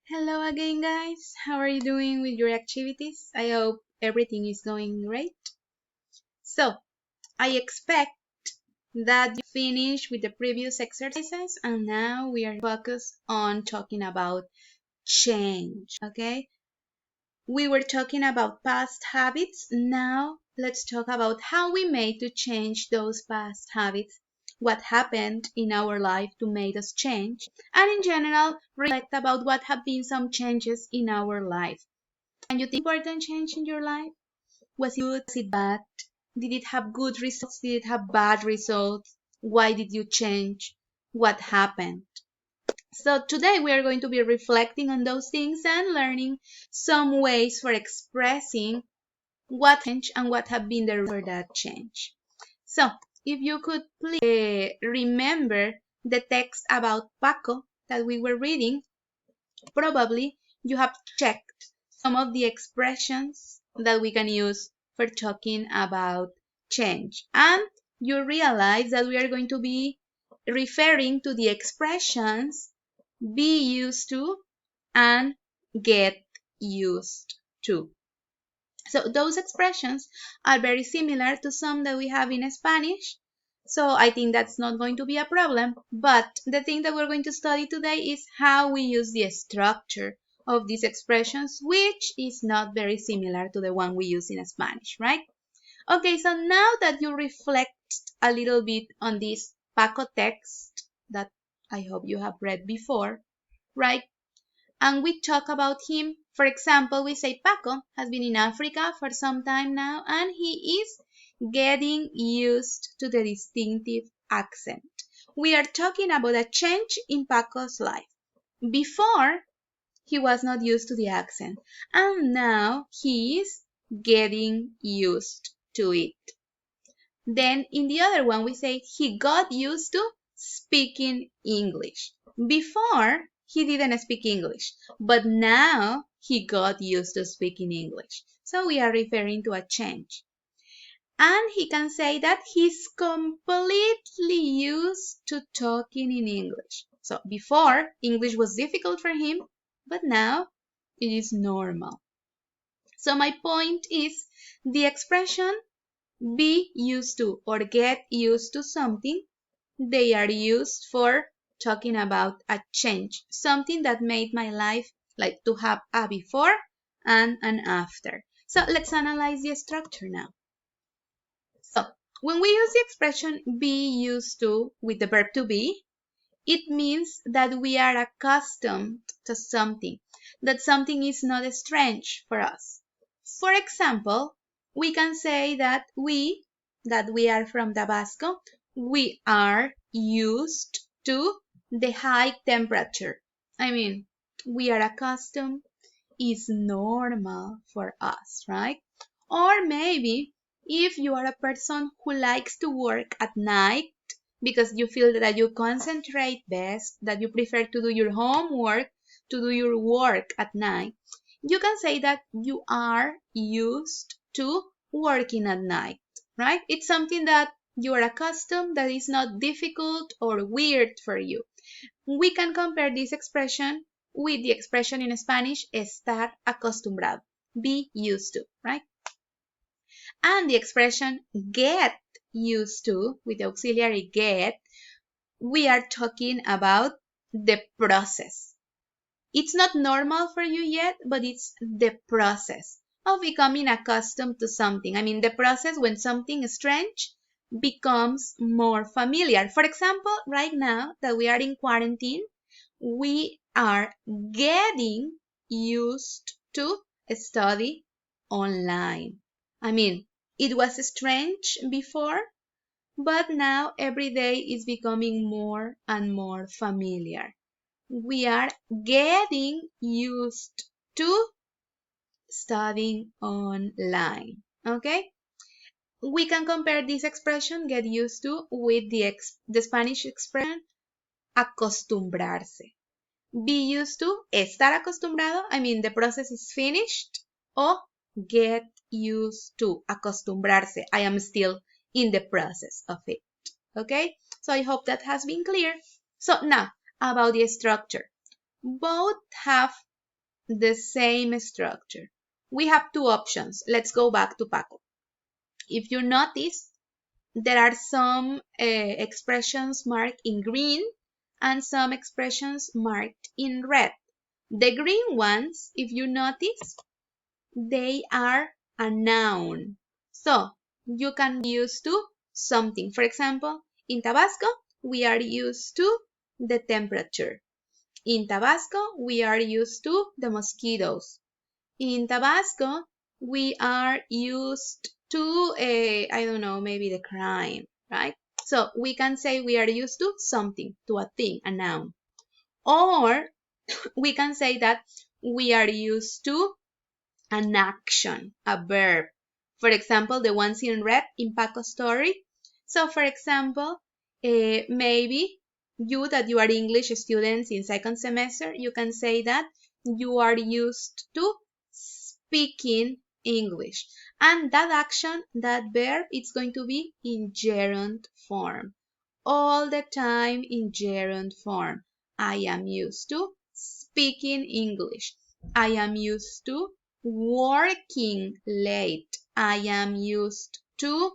Hello again, guys. How are you doing with your activities? I hope everything is going great. So, I expect that you finished with the previous exercises and now we are focused on talking about change, okay? We were talking about past habits. Now, let's talk about how we made to change those past habits, what happened in our life to make us change, and in general, reflect about what have been some changes in our life. And you think important change in your life? Was it good? Was it bad? Did it have good results? Did it have bad results? Why did you change? What happened? So today we are going to be reflecting on those things and learning some ways for expressing what changed and what have been the reasons for that change. So if you could please remember the text about Paco that we were reading, probably you have checked some of the expressions that we can use for talking about change. And you realize that we are going to be referring to the expressions be used to and get used to. So those expressions are very similar to some that we have in Spanish. So I think that's not going to be a problem. But the thing that we're going to study today is how we use the structure of these expressions, which is not very similar to the one we use in Spanish, right? Okay, so now that you reflect a little bit on this Paco text that I hope you have read before, right? And we talk about him. For example, we say Paco has been in Africa for some time now and he is getting used to the distinctive accent. We are talking about a change in Paco's life. Before, he was not used to the accent and now he is getting used to it. Then in the other one, we say he got used to speaking English. Before, he didn't speak English, but now he got used to speaking English. So we are referring to a change. And he can say that he's completely used to talking in English. So before, English was difficult for him, but now it is normal. So my point is the expression be used to or get used to something, they are used for talking about a change, something that made my life like to have a before and an after. So let's analyze the structure now. So when we use the expression be used to with the verb to be, it means that we are accustomed to something, that something is not strange for us. For example, we can say that we are from Tabasco, we are used to the high temperature. I mean, we are accustomed, is normal for us, right? Or maybe if you are a person who likes to work at night because you feel that you concentrate best, that you prefer to do your homework, to do your work at night, you can say that you are used to working at night, right? It's something that you are accustomed, that is not difficult or weird for you. We can compare this expression with the expression in Spanish, estar acostumbrado, be used to, right? And the expression get used to, with the auxiliary get, we are talking about the process. It's not normal for you yet, but it's the process of becoming accustomed to something. I mean, the process when something strange becomes more familiar. For example, right now that we are in quarantine, we are getting used to study online. I mean, it was strange before, but now every day is becoming more and more familiar. We are getting used to studying online. Okay? We can compare this expression, get used to, with the Spanish expression, acostumbrarse. Be used to, estar acostumbrado, I mean the process is finished, or get used to, acostumbrarse. I am still in the process of it. Okay? So I hope that has been clear. So now, about the structure. Both have the same structure. We have two options. Let's go back to Paco. If you notice, there are some expressions marked in green and some expressions marked in red. The green ones, if you notice, they are a noun. So you can be used to something. For example, in Tabasco, we are used to the temperature. In Tabasco, we are used to the mosquitoes. In Tabasco, we are used to, I don't know, maybe the crime, right? So we can say we are used to something, to a thing, a noun. Or we can say that we are used to an action, a verb. For example, the ones in red in Paco's story. So for example, maybe you that you are English students in second semester, you can say that you are used to speaking English. And that action, that verb, it's going to be in gerund form. All the time in gerund form. I am used to speaking English. I am used to working late. I am used to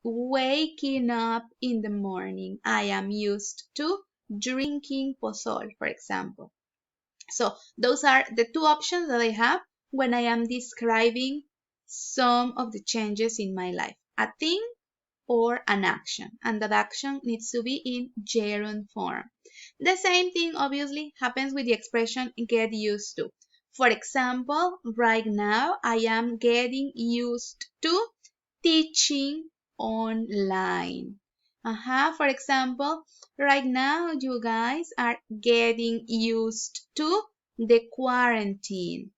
waking up in the morning. I am used to drinking pozol, for example. So those are the two options that I have when I am describing some of the changes in my life. A thing or an action, and that action needs to be in gerund form. The same thing obviously happens with the expression get used to. For example, right now I am getting used to teaching online. For example, right now you guys are getting used to the quarantine.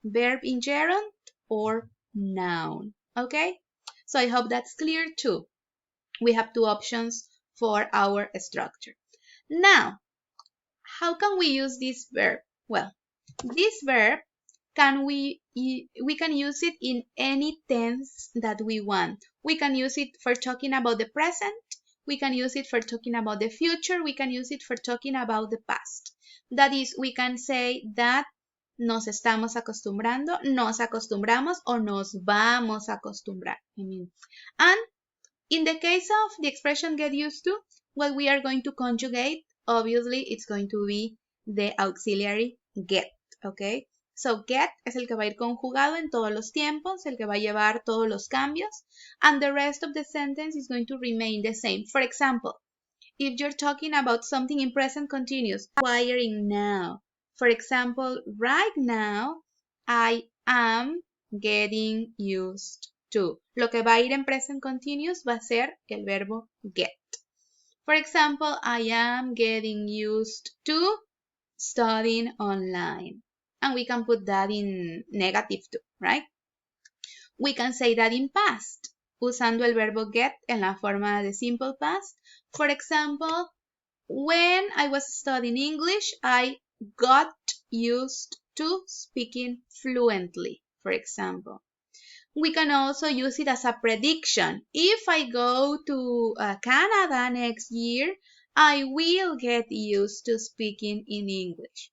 Verb in gerund or noun. Okay? So I hope that's clear too. We have two options for our structure. Now, how can we use this verb? Well, this verb we can use it in any tense that we want. We can use it for talking about the present. We can use it for talking about the future. We can use it for talking about the past. That is, we can say that nos estamos acostumbrando, nos acostumbramos, o nos vamos a acostumbrar. And in the case of the expression get used to, what we are going to conjugate, obviously, it's going to be the auxiliary get, okay? So get es el que va a ir conjugado en todos los tiempos, el que va a llevar todos los cambios, and the rest of the sentence is going to remain the same. For example, if you're talking about something in present continuous, acquiring now. For example, right now, I am getting used to. Lo que va a ir en present continuous va a ser el verbo get. For example, I am getting used to studying online. And we can put that in negative too, right? We can say that in past, usando el verbo get en la forma de simple past. For example, when I was studying English, I got used to speaking fluently, for example. We can also use it as a prediction. If I go to Canada next year, I will get used to speaking in English.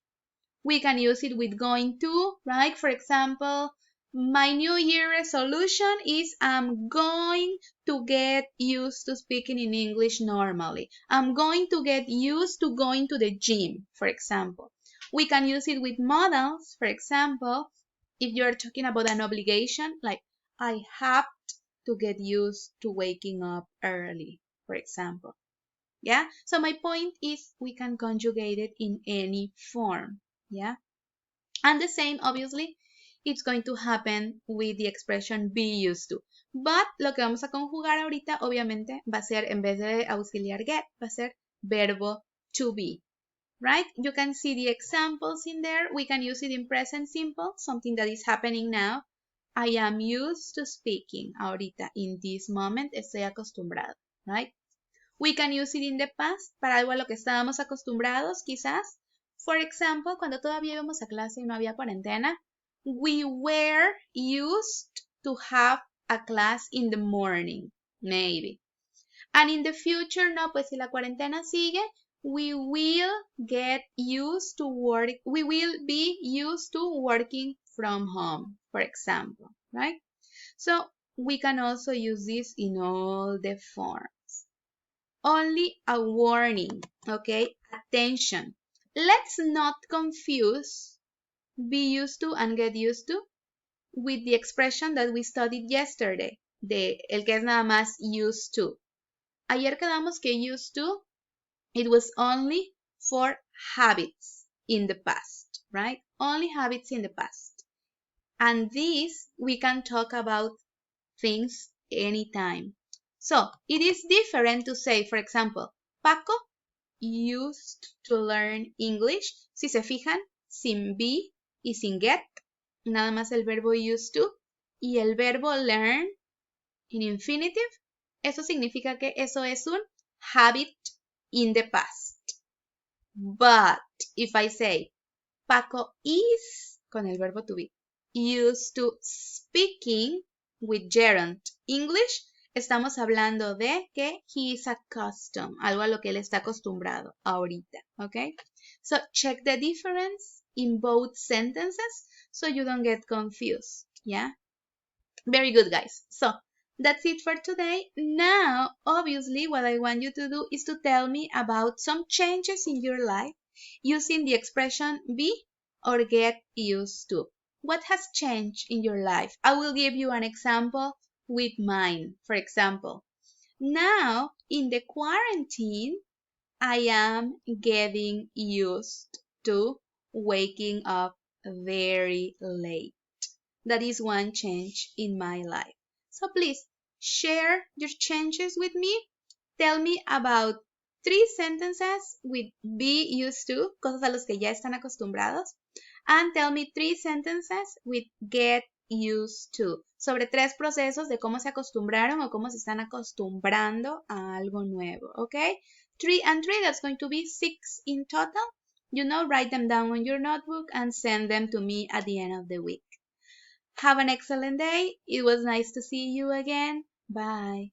We can use it with going to, right? For example, my New Year resolution is I'm going to get used to speaking in English normally. I'm going to get used to going to the gym, for example. We can use it with modals, for example, if you're talking about an obligation, like I have to get used to waking up early, for example. Yeah, so my point is we can conjugate it in any form. Yeah, and the same, obviously, it's going to happen with the expression be used to. But lo que vamos a conjugar ahorita, obviamente, va a ser, en vez de auxiliar get, va a ser verbo to be, right? You can see the examples in there. We can use it in present simple, something that is happening now. I am used to speaking ahorita. In this moment, estoy acostumbrado, right? We can use it in the past, para algo a lo que estábamos acostumbrados, quizás. For example, cuando todavía íbamos a clase y no había cuarentena, we were used to have a class in the morning, maybe. And in the future, no, pues si la cuarentena sigue, we will get used to work, we will be used to working from home, for example, right? So we can also use this in all the forms. Only a warning, okay? Attention. Let's not confuse be used to and get used to with the expression that we studied yesterday, de el que es nada más used to. Ayer quedamos que used to, it was only for habits in the past, right? Only habits in the past. And this, we can talk about things anytime. So, it is different to say, for example, Paco used to learn English. Si se fijan, sin be y sin get, nada más el verbo used to y el verbo learn in infinitive, eso significa que eso es un habit in the past. But if I say Paco is, con el verbo to be, used to speaking with gerund English, estamos hablando de que he is accustomed, algo a lo que él está acostumbrado ahorita, ¿ok? So check the difference in both sentences so you don't get confused, yeah? Very good, guys. So that's it for today. Now, obviously, what I want you to do is to tell me about some changes in your life using the expression be or get used to. What has changed in your life? I will give you an example with mine. For example, now in the quarantine, I am getting used to waking up very late. That is one change in my life. So please share your changes with me. Tell me about 3 sentences with be used to, cosas a las que ya están acostumbrados. And tell me 3 sentences with get used to, sobre 3 procesos de cómo se acostumbraron o cómo se están acostumbrando a algo nuevo, ¿ok? 3 and 3, that's going to be 6 in total. You know, write them down on your notebook and send them to me at the end of the week. Have an excellent day. It was nice to see you again. Bye.